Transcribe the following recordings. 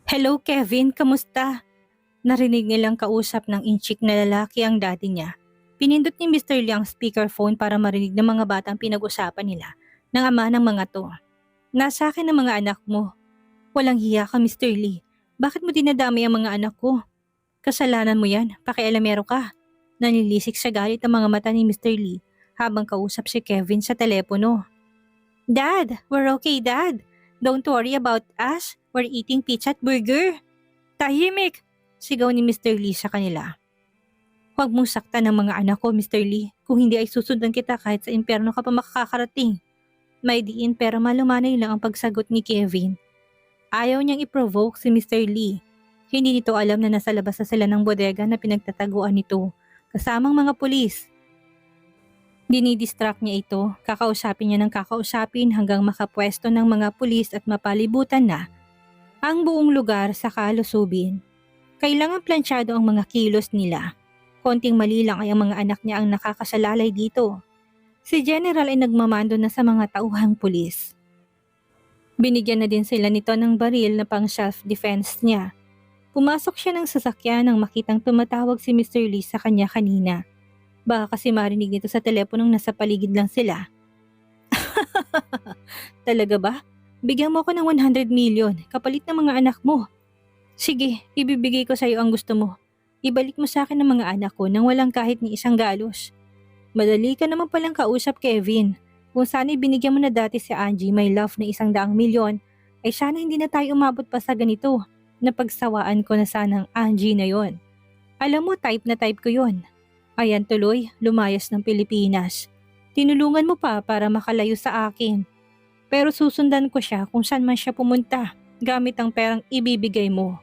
Hello Kevin, kamusta? Narinig nilang kausap ng inchik na lalaki ang daddy niya. Pinindot ni Mr. Lee ang speakerphone para marinig ng mga batang pinag-usapan nila ng ama ng mga to. Nasa akin ang mga anak mo. Walang hiya ka Mr. Lee. Bakit mo dinadamay ang mga anak ko? Kasalanan mo yan, pakialamero ka. Nanilisik sa galit ang mga mata ni Mr. Lee habang kausap si Kevin sa telepono. Dad, we're okay Dad. Don't worry about us. We're eating pizza at burger. Tahimik! Sigaw ni Mr. Lee sa kanila. Huwag mong saktan ang mga anak ko, Mr. Lee. Kung hindi ay susundan kita kahit sa impyerno ka pa makakarating. May diin pero malumanay lang ang pagsagot ni Kevin. Ayaw niyang i-provoke si Mr. Lee. Hindi nito alam na nasa labas na sila ng bodega na pinagtataguan nito, kasamang mga pulis. Dinidistract niya ito, kakausapin niya ng kakausapin hanggang makapwesto ng mga pulis at mapalibutan na ang buong lugar sa kalusubin. Kailangan plansyado ang mga kilos nila. Konting mali lang ay ang mga anak niya ang nakakasalalay dito. Si General ay nagmamando na sa mga tauhang pulis. Binigyan na din sila nito ng baril na pang self-defense niya. Pumasok siya ng sasakyan nang makitang tumatawag si Mr. Lee sa kanya kanina. Baka kasi marinig nito sa teleponong nasa paligid lang sila. Talaga ba? Bigyan mo ako ng 100 million kapalit ng mga anak mo. Sige, ibibigay ko sa iyo ang gusto mo. Ibalik mo sa akin ang mga anak ko nang walang kahit ni isang galos. Madali ka naman palang kausap, Kevin. Kung sana ibinigyan mo na dati si Angie my love na 100 milyon, ay sana hindi na tayo umabot pa sa ganito. Napagsawaan ko na sana ang Angie na yon. Alam mo, type na type ko yon. Ayan tuloy, lumayas ng Pilipinas. Tinulungan mo pa para makalayo sa akin. Pero susundan ko siya kung saan man siya pumunta, gamit ang perang ibibigay mo.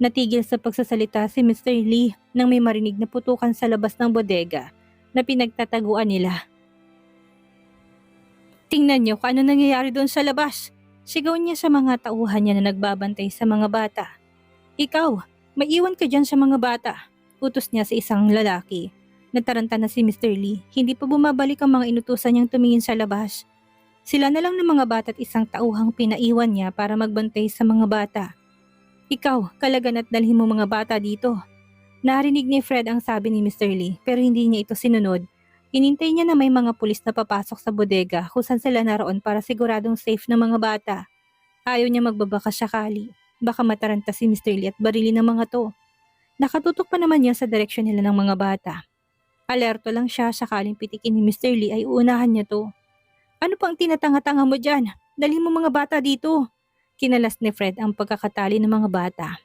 Natigil sa pagsasalita si Mr. Lee nang may marinig na putukan sa labas ng bodega na pinagtataguan nila. Tingnan niyo kung ano nangyayari doon sa labas. Sigaw niya sa mga tauhan niya na nagbabantay sa mga bata. Ikaw, maiwan ka dyan sa mga bata. Utos niya sa isang lalaki. Nataranta na si Mr. Lee, hindi pa bumabalik ang mga inutusan niyang tumingin sa labas. Sila na lang ng mga bata at isang tauhang pinaiwan niya para magbantay sa mga bata. Ikaw, kalagan at dalhin mo mga bata dito. Narinig ni Fred ang sabi ni Mr. Lee pero hindi niya ito sinunod. Inintay niya na may mga pulis na papasok sa bodega kung saan sila naroon para siguradong safe ng mga bata. Ayaw niya magbabaka sakali. Baka mataranta si Mr. Lee at barilin ng mga to. Nakatutok pa naman niya sa direksyon nila ng mga bata. Alerto lang siya sakaling pitikin ni Mr. Lee ay uunahan niya to. Ano pang tinatanga-tanga mo dyan? Dalhin mo mga bata dito. Kinalas ni Fred ang pagkakatali ng mga bata.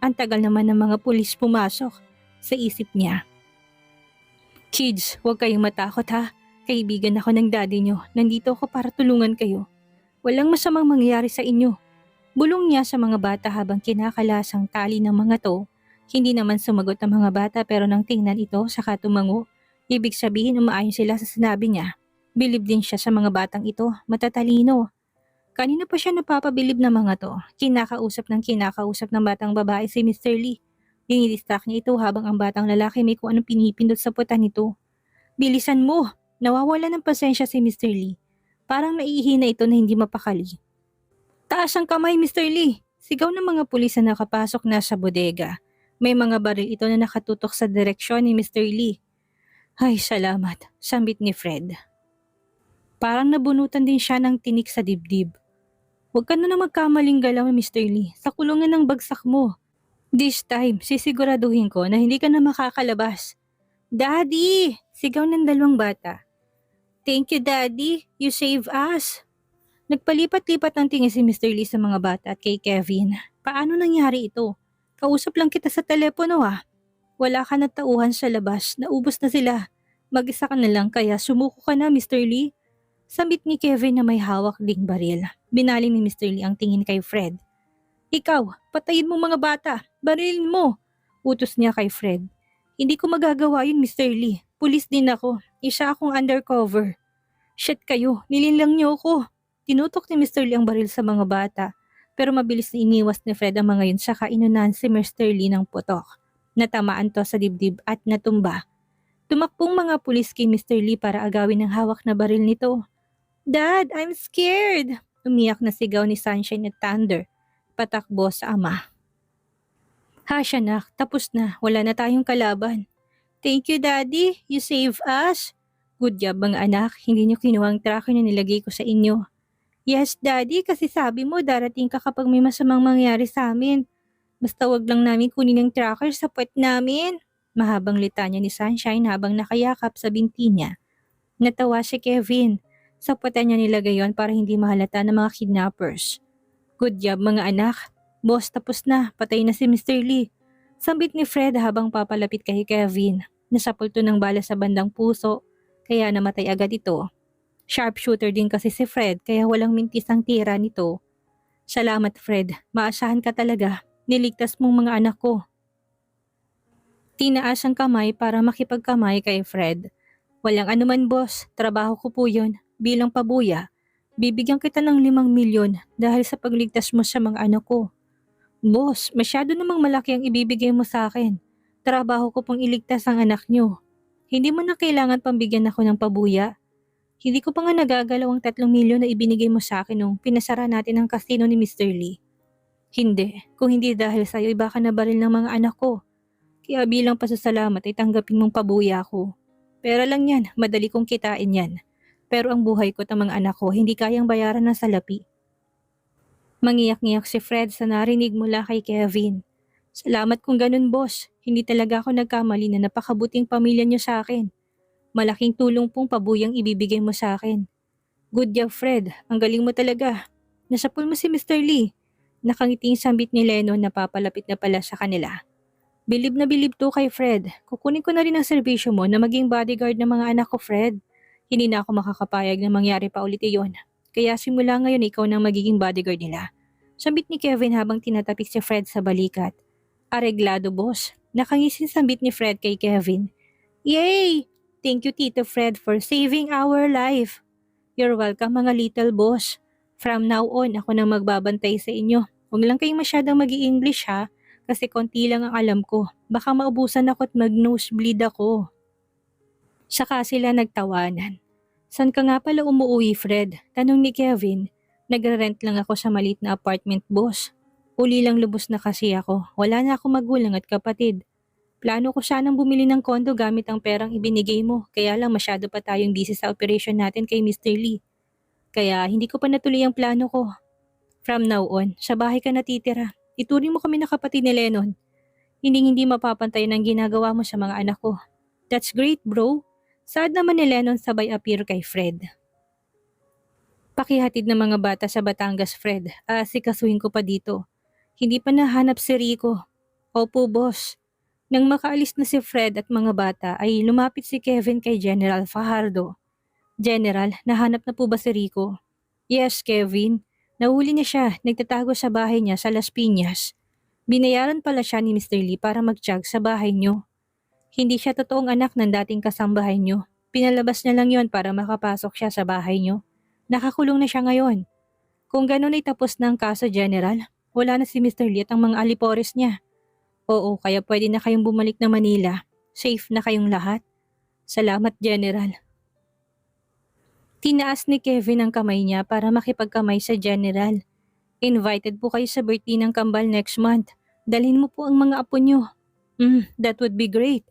Ang tagal naman ng mga pulis pumasok sa isip niya. Kids, huwag kayong matakot ha. Kaibigan ako ng daddy nyo. Nandito ako para tulungan kayo. Walang masamang mangyayari sa inyo. Bulong niya sa mga bata habang kinakalas ang tali ng mga to. Hindi naman sumagot ang mga bata pero nang tingnan ito saka tumango. Ibig sabihin umaayon sila sa sinabi niya. Bilib din siya sa mga batang ito. Matatalino. Kanina pa siya napapabilib ng mga to. Kinakausap ng batang babae si Mr. Lee. Dinidistract niya ito habang ang batang lalaki may kung anong pinipindot sa putan nito. Bilisan mo! Nawawala ng pasensya si Mr. Lee. Parang naihina ito na hindi mapakali. Taas ang kamay, Mr. Lee! Sigaw ng mga pulis na nakapasok na sa bodega. May mga baril ito na nakatutok sa direksyon ni Mr. Lee. Ay, salamat, sambit ni Fred. Parang nabunutan din siya ng tinik sa dibdib. Huwag ka na magkamaling galaw, Mr. Lee. Sa kulungan ng bagsak mo. This time, sisiguraduhin ko na hindi ka na makakalabas. Daddy! Sigaw ng dalawang bata. Thank you, Daddy. You save us. Nagpalipat-lipat ng tingin si Mr. Lee sa mga bata at kay Kevin. Paano nangyari ito? Kausap lang kita sa telepono ah. Wala ka na tauhan sa labas. Naubos na sila. Mag-isa ka na lang kaya sumuko ka na, Mr. Lee. Sambit ni Kevin na may hawak ding baril. Binaling ni Mr. Lee ang tingin kay Fred. Ikaw, patayin mo mga bata. Barilin mo. Utos niya kay Fred. Hindi ko magagawa yun, Mr. Lee. Pulis din ako. Isa akong undercover. Shit kayo, nilinlang niyo ako. Tinutok ni Mr. Lee ang baril sa mga bata. Pero mabilis na iniwas ni Fred ang mga yun saka inunahan si Mr. Lee ng putok. Natamaan to sa dibdib at natumba. Tumakbong mga pulis kay Mr. Lee para agawin ang hawak na baril nito. Dad, I'm scared! Umiyak na sigaw ni Sunshine at Thunder. patakbo sa ama. Hush anak, tapos na, wala na tayong kalaban. Thank you daddy, you save us. Good job mga anak, hindi niyo kinuha ang tracker na nilagay ko sa inyo. Yes daddy, kasi sabi mo darating ka kapag may masamang mangyari sa amin. Basta wag lang namin kunin ang tracker sa puwet namin. Mahabang litanya ni Sunshine habang nakayakap sa binti niya. Natawa si Kevin. Sa puwetan niya nilagay yon para hindi mahalata ng mga kidnappers. Good job mga anak. Boss, tapos na, patay na si Mr. Lee. Sambit ni Fred habang papalapit kay Kevin. Nasapulto ng bala sa bandang puso, kaya namatay agad ito. Sharpshooter din kasi si Fred kaya walang mintis ang tira nito. Salamat Fred, maasahan ka talaga. Niligtas mong mga anak ko. Tinaas ang kamay para makipagkamay kay Fred. Walang anuman boss, trabaho ko po yun. Bilang pabuya, bibigyan kita ng 5 milyon dahil sa pagligtas mo sa mga anak ko. Boss, masyado namang malaki ang ibibigay mo sa akin. Trabaho ko pong iligtas ang anak niyo. Hindi mo na kailangan pambigyan ako ng pabuya. Hindi ko pa nga nagagalaw ang 3 milyon na ibinigay mo sa akin nung pinasara natin ang kasino ni Mr. Lee. Hindi, kung hindi dahil sa'yo iba ka nabaril ng mga anak ko. Kaya bilang pasasalamat ay tanggapin mong pabuya ko. Pera lang yan, madali kong kitain yan. Pero ang buhay ko at ang mga anak ko hindi kayang bayaran ng salapi. Mangiyak-ngiyak si Fred sa narinig mula kay Kevin. Salamat kung ganun boss, hindi talaga ako nagkamali na napakabuting pamilya niyo sa akin. Malaking tulong pong pabuyang ibibigay mo sa akin. Good job Fred, ang galing mo talaga. Nasapul mo si Mr. Lee. Nakangiting sambit ni Lennon na papalapit na pala sa kanila. Bilib na bilib to kay Fred. Kukunin ko na rin ang serbisyo mo na maging bodyguard ng mga anak ko Fred. Hindi na ako makakapayag na mangyari pa ulit iyon. Kaya simula ngayon ikaw nang magiging bodyguard nila. Sambit ni Kevin habang tinatapik si Fred sa balikat. Areglado boss. Nakangisin sambit ni Fred kay Kevin. Yay! Thank you Tito Fred for saving our life. You're welcome mga little boss. From now on ako nang magbabantay sa inyo. Huwag lang kayong masyadong mag-i-English ha. Kasi konti lang ang alam ko. Baka maubusan ako at mag-nosebleed ako. Saka sila nagtawanan. San ka nga pala umuwi Fred? Tanong ni Kevin. Nagre-rent lang ako sa maliit na apartment boss. Uli lang lubos na kasi ako. Wala na akong magulang at kapatid. Plano ko sanang bumili ng kondo gamit ang perang ibinigay mo. Kaya lang masyado pa tayong busy sa operation natin kay Mr. Lee. Kaya hindi ko pa natuloy ang plano ko. From now on, sa bahay ka natitira. Ituring mo kami na kapatid ni Lennon. Hindi mapapantay ng ginagawa mo sa mga anak ko. That's great bro. Sad naman ni Lennon sabay appear kay Fred. Pakihatid ng mga bata sa Batangas Fred. Asikasuhin ko pa dito. Hindi pa nahanap si Rico. Opo boss. Nang makaalis na si Fred at mga bata ay lumapit si Kevin kay General Fajardo. General, nahanap na po ba si Rico? Yes Kevin. Nahuli niya siya. Nagtatago sa bahay niya sa Las Piñas. Binayaran pala siya ni Mr. Lee para mag-tiyag sa bahay niyo. Hindi siya totoong anak ng dating kasambahay niyo. Pinalabas niya lang yon para makapasok siya sa bahay niyo. Nakakulong na siya ngayon. Kung ganun ay tapos na ang kaso General, wala na si Mr. Lee at ang mga alipores niya. Oo, kaya pwede na kayong bumalik na Manila. Safe na kayong lahat. Salamat General. Tinaas ni Kevin ang kamay niya para makipagkamay sa General. Invited po kayo sa birthday ng kambal next month. Dalhin mo po ang mga apo niyo. That would be great.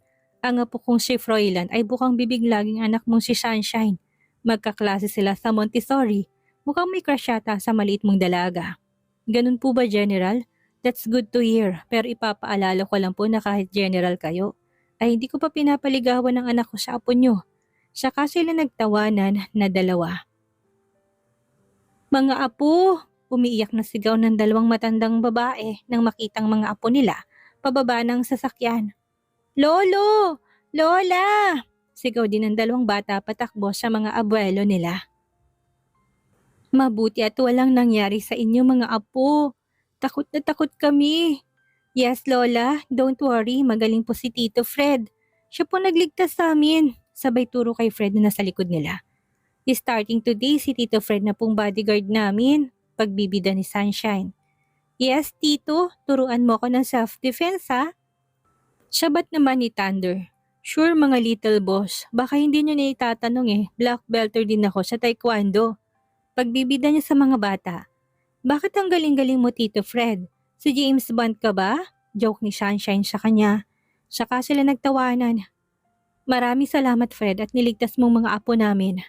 Ang apo kong si Froilan ay bukang bibig laging anak mong si Sunshine. Magkaklase sila sa Montessori. Mukhang may crush yata sa maliit mong dalaga. Ganun po ba General? That's good to hear. Pero ipapaalala ko lang po na kahit General kayo, ay hindi ko pa pinapaligawan ng anak ko sa apo nyo. Saka sila nagtawanan na dalawa. Mga apo! Umiiyak na sigaw ng dalawang matandang babae nang makitang mga apo nila pababa ng sasakyan. Lolo! Lola! Sigaw din ng dalawang bata patakbo sa mga abuelo nila. Mabuti at walang nangyari sa inyo mga apo. Takot na takot kami. Yes Lola, don't worry, magaling po si Tito Fred. Siya po nagligtas sa amin. Sabay turo kay Fred na nasa likod nila. Starting today, si Tito Fred na pong bodyguard namin. Pagbibida ni Sunshine. Yes Tito, turuan mo ako ng self-defense ha? Sabat naman ni Thunder. Sure mga little boss, baka hindi nyo na itatanong black belter din ako sa taekwondo. Pagbibida niya sa mga bata. Bakit ang galing-galing mo, Tito Fred? Si James Bond ka ba? Joke ni Sunshine sa kanya. Saka sila nagtawanan. Maraming salamat, Fred, at niligtas mong mga apo namin.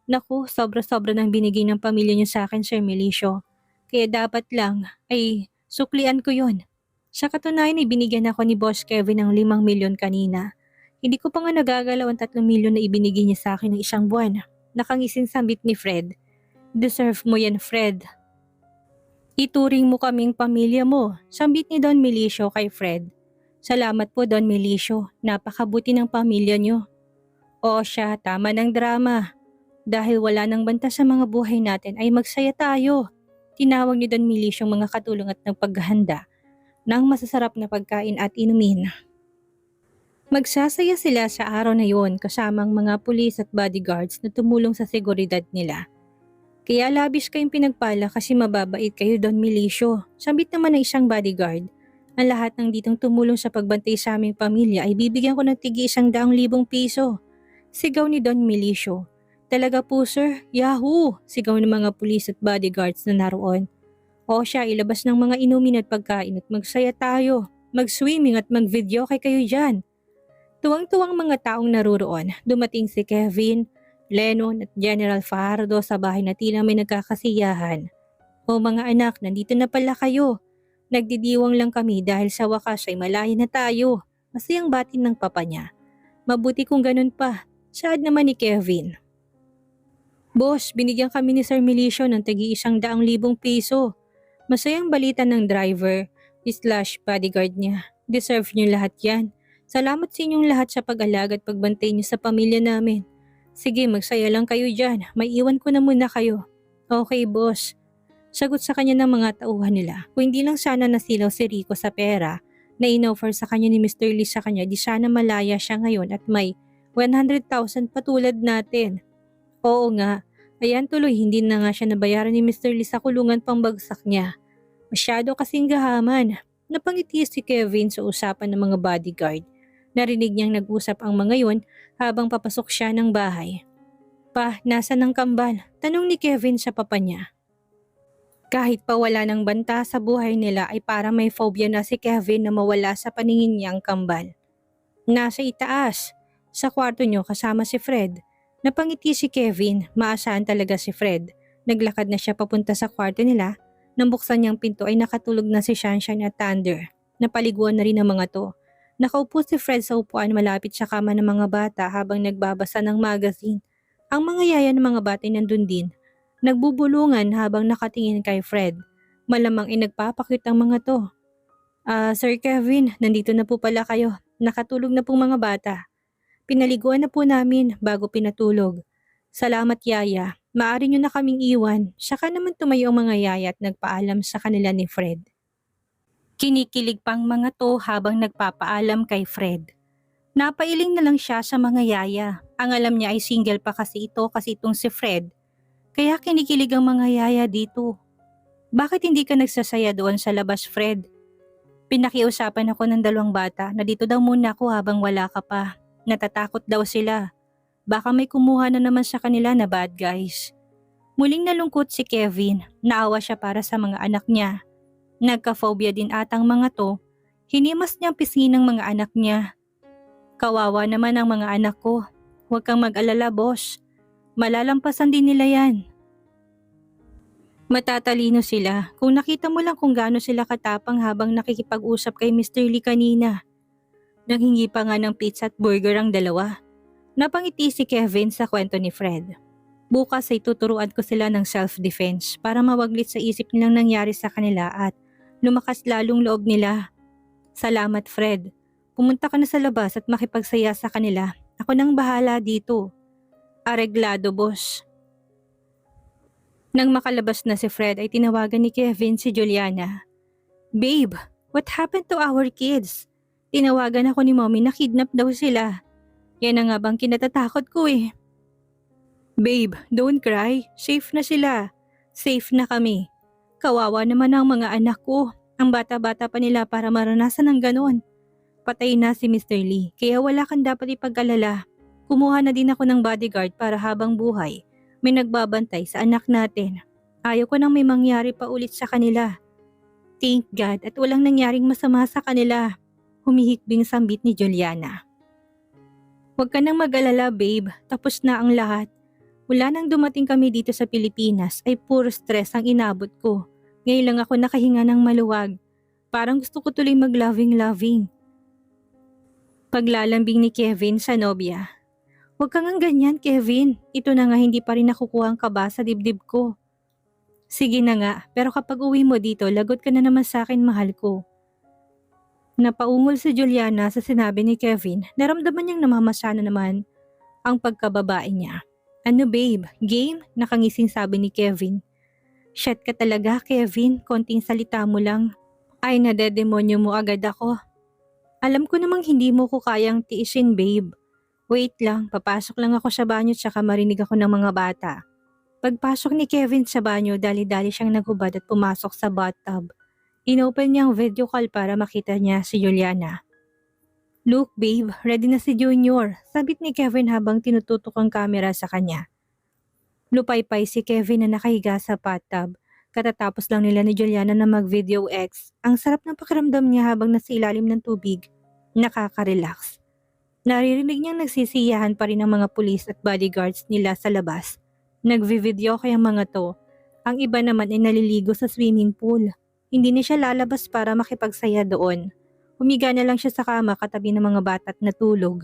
Naku, sobra-sobra nang binigay ng pamilya niyo sa akin, Sir Milicio. Kaya dapat lang ay suklian ko yon. Sa katunayan ay binigyan ako ni Boss Kevin ng 5 milyon kanina. Hindi ko pa nga nagagalaw ang 3 milyon na ibinigay niya sa akin ng isang buwan. Nakangisin sambit ni Fred. Deserve mo yan, Fred. Ituring mo kaming pamilya mo, sambit ni Don Milicio kay Fred. Salamat po, Don Milicio. Napakabuti ng pamilya niyo. O siya, tama ng drama. Dahil wala nang banta sa mga buhay natin ay magsaya tayo. Tinawag ni Don Milicio ang mga katulong at nagpaghanda ng masasarap na pagkain at inumin. Magsasaya sila sa araw na yon kasamang mga pulis at bodyguards na tumulong sa seguridad nila. Kaya labis kayong pinagpala kasi mababait kayo, Don Milicio. Sabit naman ng isang bodyguard. Ang lahat ng ditong tumulong sa pagbantay sa aming pamilya ay bibigyan ko ng tigi 100,000 piso. Sigaw ni Don Milicio. Talaga po, sir? Yahoo! Sigaw ng mga pulis at bodyguards na naroon. O siya, ilabas ng mga inumin at pagkain at magsaya tayo. Mag-swimming at mag-video kay kayo dyan. Tuwang-tuwang mga taong naruroon. Dumating si Kevin, Lennon at General Fajardo sa bahay na tila may nagkakasiyahan. O mga anak, nandito na pala kayo. Nagdidiwang lang kami dahil sa wakas ay malaya na tayo. Masayang batin ng papa niya. Mabuti kung ganun pa. Saad naman ni Kevin. Boss, binigyan kami ni Sir Milicio ng tagi 100,000 piso. Masayang balita ng driver / bodyguard niya. Deserve niyo lahat yan. Salamat sa inyong lahat sa pag-alaga at pagbantay niyo sa pamilya namin. Sige, magsaya lang kayo dyan. May iwan ko na muna kayo. Okay, boss. Sagot sa kanya ng mga tauhan nila. Kung hindi lang sana nasilaw si Rico sa pera na inoffer sa kanya ni Mr. Lee sa kanya, di sana malaya siya ngayon at may 100,000 patulad natin. Oo nga, ayan tuloy hindi na nga siya nabayaran ni Mr. Lee sa kulungan pangbagsak niya. Masyado kasing gahaman. Napangiti si Kevin sa usapan ng mga bodyguard. Narinig niyang nag-usap ang mga yon habang papasok siya ng bahay. Pa, nasa ng kambal? Tanong ni Kevin sa papa niya. Kahit pa wala ng banta sa buhay nila ay para may phobia na si Kevin na mawala sa paningin niya ang kambal. Nasa itaas, sa kwarto niyo kasama si Fred. Napangiti si Kevin, maasahan talaga si Fred. Naglakad na siya papunta sa kwarto nila. Nang buksan niyang pinto ay nakatulog na si Sunshine at Thunder. Napaliguan na rin ang mga to. Nakaupo si Fred sa upuan malapit sa kama ng mga bata habang nagbabasa ng magazine. Ang mga yaya ng mga bata ay nandun din. Nagbubulungan habang nakatingin kay Fred. Malamang ay nagpapakit ang mga to. Sir Kevin, nandito na po pala kayo. Nakatulog na pong mga bata. Pinaliguan na po namin bago pinatulog. Salamat yaya, maaari nyo na kaming iwan. Saka naman tumayo ang mga yaya at nagpaalam sa kanila ni Fred. Kinikilig pang mga to habang nagpapaalam kay Fred. Napailing na lang siya sa mga yaya. Ang alam niya ay single pa kasi itong si Fred. Kaya kinikilig ang mga yaya dito. Bakit hindi ka nagsasaya doon sa labas, Fred? Pinakiusapan ako ng 2 bata na dito daw muna ako habang wala ka pa. Natatakot daw sila. Baka may kumuha na naman sa kanila na bad guys. Muling nalungkot si Kevin. Naawa siya para sa mga anak niya. Nagka-phobia din atang mga to. Hinimas niyang pisngi ng mga anak niya. Kawawa naman ang mga anak ko. Huwag kang mag-alala, boss. Malalampasan din nila yan. Matatalino sila. Kung nakita mo lang kung gaano sila katapang habang nakikipag-usap kay Mr. Lee kanina. Nanghingi pa nga ng pizza at burger ang dalawa. Napangiti si Kevin sa kwento ni Fred. Bukas ay tuturuan ko sila ng self-defense para mawaglit sa isip nilang nangyari sa kanila at lumakas lalong loob nila. Salamat, Fred. Pumunta ka na sa labas at makipagsaya sa kanila. Ako nang bahala dito. Areglado, boss. Nang makalabas na si Fred ay tinawagan ni Kevin si Juliana. Babe, what happened to our kids? Tinawagan ako ni mommy na kidnap daw sila. Yan ang nga bang kinatatakot ko eh. Babe, don't cry. Safe na sila. Safe na kami. Kawawa naman ang mga anak ko. Ang bata-bata pa nila para maranasan ng ganon. Patay na si Mr. Lee, kaya wala kang dapat ipag-alala. Kumuha na din ako ng bodyguard para habang buhay, may nagbabantay sa anak natin. Ayaw ko nang may mangyari pa ulit sa kanila. Thank God at walang nangyaring masama sa kanila. Humihikbing sambit ni Juliana. Huwag ka nang mag-alala babe, tapos na ang lahat. Mula nang dumating kami dito sa Pilipinas ay puro stress ang inabot ko. Ngayon lang ako nakahinga ng maluwag. Parang gusto ko tuloy mag-loving-loving. Paglalambing ni Kevin sa nobya. Huwag ka ngang ganyan Kevin, ito na nga hindi pa rin nakukuha ang kaba sa dibdib ko. Sige na nga, pero kapag uwi mo dito lagot ka na naman sa akin mahal ko. Napaungol si Juliana sa sinabi ni Kevin, naramdaman niyang namamasya na naman ang pagkababae niya. Ano babe, game? Nakangising sabi ni Kevin. Shit ka talaga Kevin, konting salita mo lang. Ay nadedemonyo mo agad ako. Alam ko namang hindi mo ko kayang tiisin babe. Wait lang, papasok lang ako sa banyo tsaka marinig ako ng mga bata. Pagpasok ni Kevin sa banyo, dali-dali siyang naghubad at pumasok sa bathtub. Inopen niya ang video call para makita niya si Juliana. Look babe, ready na si Junior, sabit ni Kevin habang tinututok ang camera sa kanya. Lupaypay si Kevin na nakahiga sa bathtub. Katatapos lang nila ni Juliana na mag-video X. Ang sarap ng pakiramdam niya habang nasa ilalim ng tubig. Nakaka-relax. Naririnig niyang nagsisiyahan pa rin ang mga pulis at bodyguards nila sa labas. Nagvi-video kaya mga to. Ang iba naman ay naliligo sa swimming pool. Hindi na siya lalabas para makipagsaya doon. Humiga na lang siya sa kama katabi ng mga bata at natulog.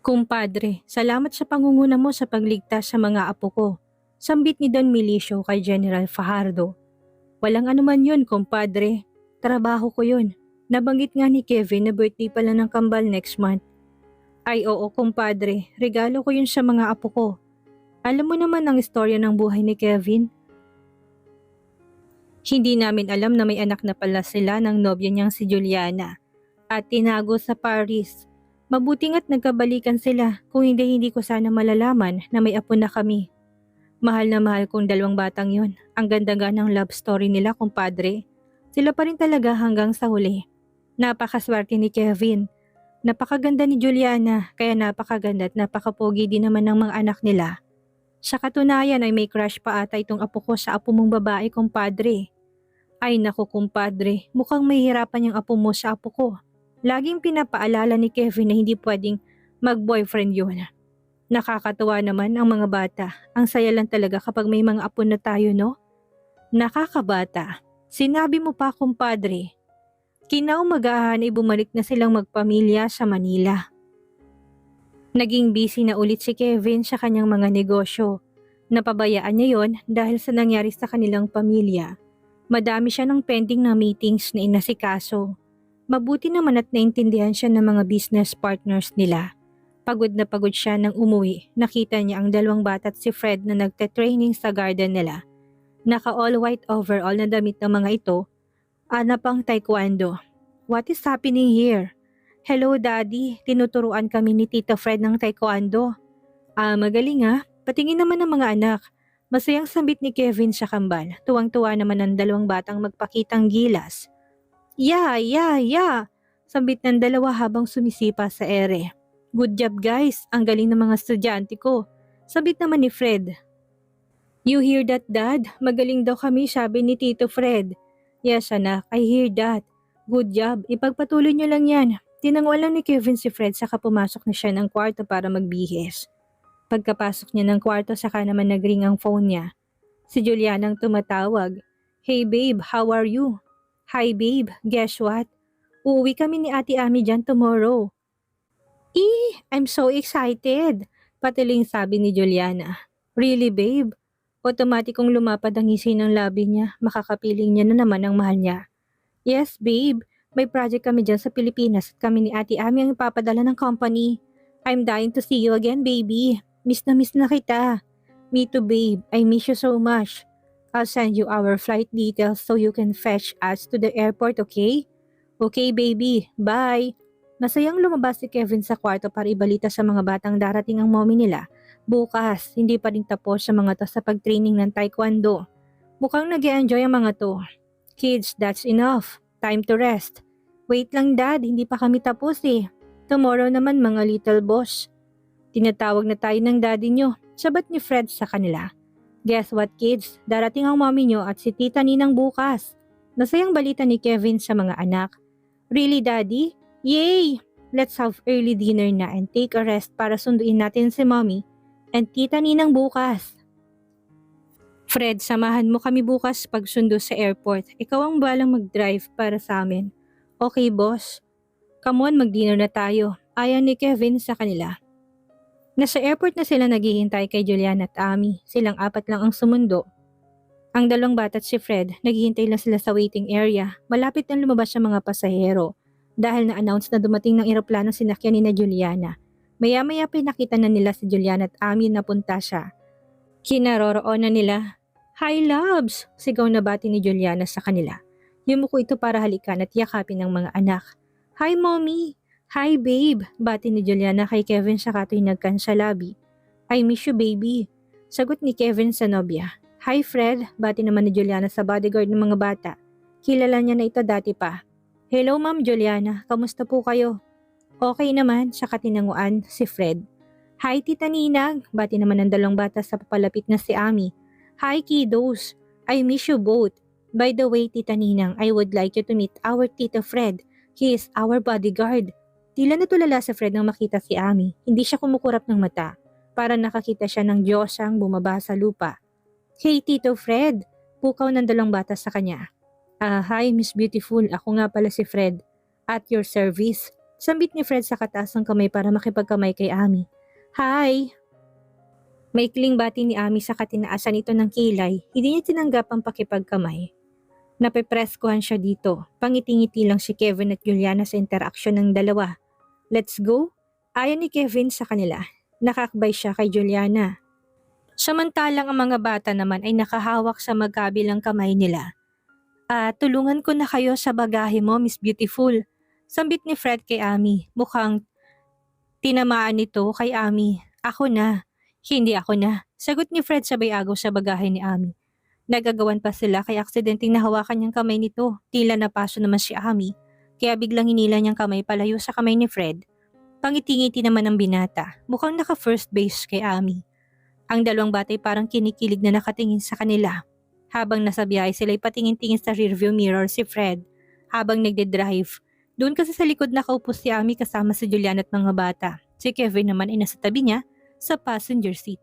Kumpadre, salamat sa pangunguna mo sa pagligtas sa mga apo ko. Sambit ni Don Milicio kay General Fajardo. Walang anuman yun, kumpadre. Trabaho ko yun. Nabanggit nga ni Kevin na birthday pala ng kambal next month. Ay oo, kumpadre. Regalo ko yun sa mga apo ko. Alam mo naman ang istorya ng buhay ni Kevin? Hindi namin alam na may anak na pala sila ng nobya niyang si Juliana. At tinago sa Paris. Mabuti nga't nagkabalikan sila, kung hindi ko sana malalaman na may apo na kami. Mahal na mahal kong dalawang batang yun. Ang ganda nga ng love story nila, kumpadre. Sila pa rin talaga hanggang sa huli. Napakaswerte ni Kevin. Napakaganda ni Juliana, kaya napakaganda at napakapogi din naman ng mga anak nila. Sa katunayan ay may crush pa ata itong apo ko sa apo mong babae, kumpadre. Ay naku kumpadre, mukhang mahihirapan yung apo mo sa apo ko. Laging pinapaalala ni Kevin na hindi pwedeng mag-boyfriend yun. Nakakatuwa naman ang mga bata. Ang saya lang talaga kapag may mga apo na tayo, no? Nakakabata. Sinabi mo pa kumpadre. Kinaumagahan ay bumalik na silang magpamilya sa Manila. Naging busy na ulit si Kevin sa kanyang mga negosyo. Napabayaan niya yon dahil sa nangyari sa kanilang pamilya. Madami siya ng pending na meetings na inasikaso. Mabuti naman at naintindihan siya ng mga business partners nila. Pagod na pagod siya nang umuwi. Nakita niya ang dalawang bata at si Fred na nagte-training sa garden nila. Naka all white overall na damit ng mga ito. Pang taekwondo. What is happening here? Hello daddy, tinuturuan kami ni Tito Fred ng taekwondo. Magaling patingin naman ng mga anak. Masayang sambit ni Kevin sa kambal. Tuwang-tuwa naman ang dalawang batang magpakitang gilas. Yeah. Sambit ng dalawa habang sumisipa sa ere. Good job guys, ang galing ng mga estudyante ko. Sambit naman ni Fred. You hear that dad? Magaling daw kami, sabi ni Tito Fred. Yes anak, I hear that. Good job, ipagpatuloy niyo lang yan. Tinanguan lang ni Kevin si Fred saka pumasok na siya ng kwarto para magbihis. Pagkapasok niya ng kwarto saka naman nagring ang phone niya. Si Juliana ang tumatawag. Hey babe, how are you? Hi babe, guess what? Uuwi kami ni Ate Ami dyan tomorrow. I'm so excited. Patiling sabi ni Juliana. Really babe? Otomatikong lumapad ang ngisi ng labi niya. Makakapiling niya na naman ang mahal niya. Yes babe, may project kami dyan sa Pilipinas at kami ni Ate Ami ang ipapadala ng company. I'm dying to see you again baby. Miss na kita. Me too babe, I miss you so much. I'll send you our flight details so you can fetch us to the airport, okay? Okay baby, bye. Masayang lumabas si Kevin sa kwarto para ibalita sa mga batang darating ang mommy nila. Bukas, hindi pa rin tapos sa mga to sa pag-training ng taekwondo. Mukhang nag-e-enjoy ang mga to. Kids, that's enough. Time to rest. Wait lang dad, hindi pa kami tapos eh. Tomorrow naman mga little boss. Tinatawag na tayo ng daddy nyo, sabat ni Fred sa kanila. Guess what kids? Darating ang mommy nyo at si tita Ninang bukas. Masayang balita ni Kevin sa mga anak. Really daddy? Yay! Let's have early dinner na and take a rest para sunduin natin si mommy and tita Ninang bukas. Fred, samahan mo kami bukas pag sundo sa airport. Ikaw ang balang mag-drive para sa amin. Okay boss? Come on, mag-dinner na tayo. Ayaw ni Kevin sa kanila. Nasa airport na sila naghihintay kay Julian at Amy. Silang apat lang ang sumundo. Ang dalawang bata at si Fred, naghihintay lang sila sa waiting area. Malapit na lumabas ang mga pasahero. Dahil na-announce na dumating ng eroplano sinakyan ni na Juliana. Maya-maya pinakita na nila si Julian at Amy na punta siya. Kinaroroonan na nila. Hi loves! Sigaw na bati ni Juliana sa kanila. Yumuko ito para halikan at yakapin ng mga anak. Hi mommy! Hi babe! Bati ni Juliana kay Kevin sa kato'y nagkan sa lobby. I miss you baby! Sagot ni Kevin sa nobya. Hi Fred! Bati naman ni Juliana sa bodyguard ng mga bata. Kilala niya na ito dati pa. Hello ma'am Juliana, kamusta po kayo? Okay naman, saka tinanguan si Fred. Hi Tita Ninang! Bati naman ng dalawang bata sa papalapit na si Amy. Hi kiddos! I miss you both. By the way Tita Ninang, I would like you to meet our Tito Fred. He is our bodyguard. Tila natulala si Fred nang makita si Amy. Hindi siya kumukurap ng mata. Para nakakita siya ng Diyosang bumaba sa lupa. Hey Tito Fred! Pukaw ng dalawang bata sa kanya. Hi Miss Beautiful, ako nga pala si Fred. At your service. Sambit ni Fred sa kataas ng kamay para makipagkamay kay Amy. Hi! Maikling bati ni Amy sa katinaasan ito ng kilay. Hindi niya tinanggap ang pakipagkamay. Napepreskuhan siya dito. Pangiti-ngiti lang si Kevin at Juliana sa interaksyon ng dalawa. Let's go? Ayaw ni Kevin sa kanila. Nakakbay siya kay Juliana. Samantalang ang mga bata naman ay nakahawak sa magkabilang kamay nila. Tulungan ko na kayo sa bagahe mo, Miss Beautiful. Sambit ni Fred kay Amy. Mukhang tinamaan nito kay Amy. Ako na. Hindi ako na. Sagot ni Fred sabay agaw sa bagahe ni Amy. Nagagawan pa sila kaya aksidenteng nahawakan niyang kamay nito. Tila napaso naman si Amy. Kaya biglang hinila niyang kamay palayo sa kamay ni Fred. Pangiti-ngiti naman ang binata. Mukhang naka-first base kay Amy. Ang dalawang batay parang kinikilig na nakatingin sa kanila. Habang nasa biyahe sila'y patingin-tingin sa rearview mirror si Fred. Habang nagde-drive. Doon kasi sa likod nakaupo si Amy kasama si Julian at mga bata. Si Kevin naman ay nasa tabi niya sa passenger seat.